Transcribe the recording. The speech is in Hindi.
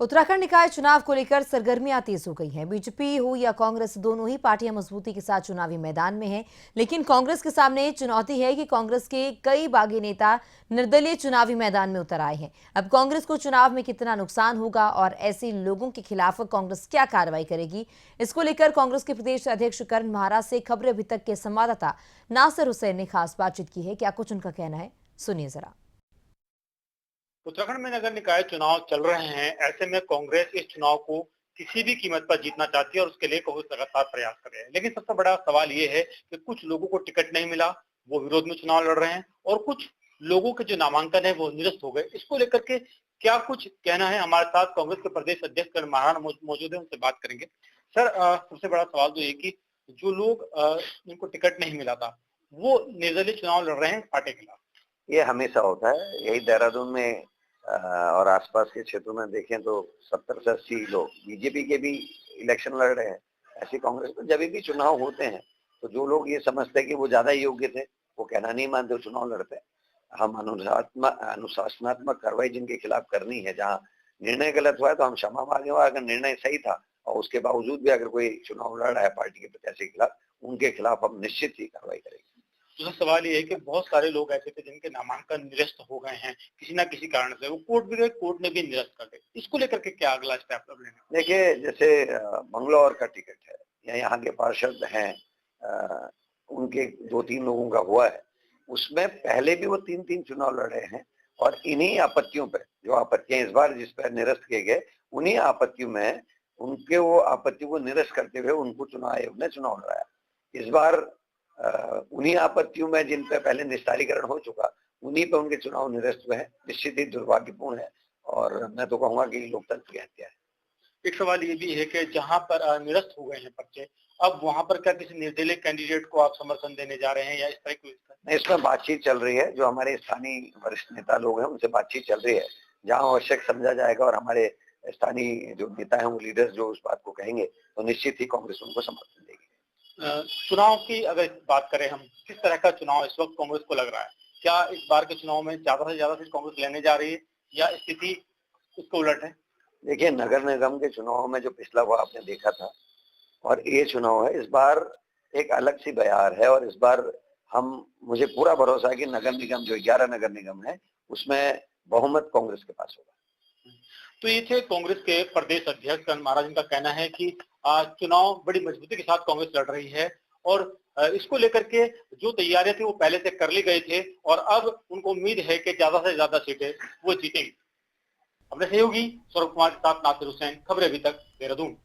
उत्तराखंड निकाय चुनाव को लेकर सरगर्मियां तेज हो गई हैं। बीजेपी हो या कांग्रेस, दोनों ही पार्टियां मजबूती के साथ चुनावी मैदान में हैं। लेकिन कांग्रेस के सामने चुनौती है कि कांग्रेस के कई बागी नेता निर्दलीय चुनावी मैदान में उतर आए हैं। अब कांग्रेस को चुनाव में कितना नुकसान होगा और ऐसे लोगों के खिलाफ कांग्रेस क्या कार्रवाई करेगी, इसको लेकर कांग्रेस के प्रदेश अध्यक्ष करण महाराज से खबरें अभी तक के संवाददाता नासिर हुसैन ने खास बातचीत की है। क्या कुछ उनका कहना है, सुनिए जरा। उत्तराखंड में नगर निकाय चुनाव चल रहे हैं। ऐसे में कांग्रेस इस चुनाव को किसी भी कीमत पर जीतना चाहती है और उसके लिए कांग्रेस लगातार प्रयास कर रहे हैं। लेकिन सबसे बड़ा सवाल ये है कि कुछ लोगों को टिकट नहीं मिला, वो विरोध में चुनाव लड़ रहे हैं, और कुछ लोगों के जो नामांकन है वो निरस्त हो गए। इसको लेकर के क्या कुछ कहना है, हमारे साथ कांग्रेस के प्रदेश अध्यक्ष करण महाराज मौजूद है, उनसे बात करेंगे। सर, सबसे बड़ा सवाल तो ये कि जो लोग जिनको टिकट नहीं मिला था वो निर्दलीय चुनाव लड़ रहे हैं पार्टी के खिलाफ। ये हमेशा होता है। यही देहरादून में और आसपास के क्षेत्रों में देखें तो 70 से 80 लोग बीजेपी के भी इलेक्शन लड़ रहे हैं। ऐसी कांग्रेस में जब भी चुनाव होते हैं तो जो लोग ये समझते हैं कि वो ज्यादा योग्य थे, वो कहना नहीं मानते, चुनाव लड़ते हैं। हम अनुशासनात्मक कार्रवाई जिनके खिलाफ करनी है, जहाँ निर्णय गलत हुआ है तो हम क्षमा मांगे, अगर निर्णय सही था और उसके बावजूद भी अगर कोई चुनाव लड़ रहा है पार्टी के प्रत्याशी के खिलाफ, उनके खिलाफ हम निश्चित ही कार्रवाई करेंगे। दूसरा सवाल ये है कि बहुत सारे लोग ऐसे थे जिनके नामांकन निरस्त हो गए हैं किसी ना किसी कारण से, वो कोर्ट भी गए, कोर्ट ने भी निरस्त कर दिया। इसको लेकर के क्या अगला स्टेप लेना है? देखिए, जैसे मंगलौर का टिकट है या यहाँ के पार्षद हैं, उनके 2-3 लोगों का हुआ है, उसमें पहले भी वो 3-3 चुनाव लड़े हैं और इन्हीं आपत्तियों पे, जो आपत्तियां इस बार जिस पर निरस्त किए गए, उन्हीं आपत्तियों में उनके वो आपत्ति को निरस्त करते हुए उनको चुनाव आयोग ने चुनाव लड़ाया। इस बार उन्हीं आपत्तियों में जिन पे पहले निस्तारीकरण हो चुका, उन्हीं पे उनके चुनाव निरस्त हुए हैं। निश्चित ही दुर्भाग्यपूर्ण है और मैं तो कहूंगा कि लोकतंत्र की हत्या है। एक सवाल ये भी है कि जहां पर निरस्त हो गए हैं पर्चे, अब वहां पर क्या किसी निर्दलीय कैंडिडेट को आप समर्थन देने जा रहे हैं या इस तरह की? इसमें बातचीत चल रही है, जो हमारे स्थानीय वरिष्ठ नेता लोग हैं उनसे बातचीत चल रही है। जहां आवश्यक समझा जाएगा और हमारे स्थानीय जो नेता हैं, वो लीडर्स जो उस बात को कहेंगे, तो निश्चित ही कांग्रेस उनको समर्थन देगी। चुनाव की अगर बात करें हम, किस तरह का चुनाव इस वक्त कांग्रेस को लग रहा है? क्या इस बार के चुनाव में ज्यादा से ज्यादा सीट कांग्रेस लेने जा रही है या स्थिति उसको उलट है? देखिए, नगर निगम के चुनाव में जो पिछला हुआ आपने देखा था और ये चुनाव है, इस बार एक अलग सी बयार है। और इस बार मुझे पूरा भरोसा है कि नगर निगम, जो 11 नगर निगम है, उसमें बहुमत कांग्रेस के पास होगा। तो ये थे कांग्रेस के प्रदेश अध्यक्ष करण महाराज। इनका कहना है कि चुनाव बड़ी मजबूती के साथ कांग्रेस लड़ रही है और इसको लेकर के जो तैयारियां थी वो पहले से कर ली गई थे और अब उनको उम्मीद है कि ज्यादा से ज्यादा सीटें वो जीतेंगी। अपने सहयोगी सौरभ कुमार के साथ नासिर हुसैन, खबरें अभी तक, देहरादून।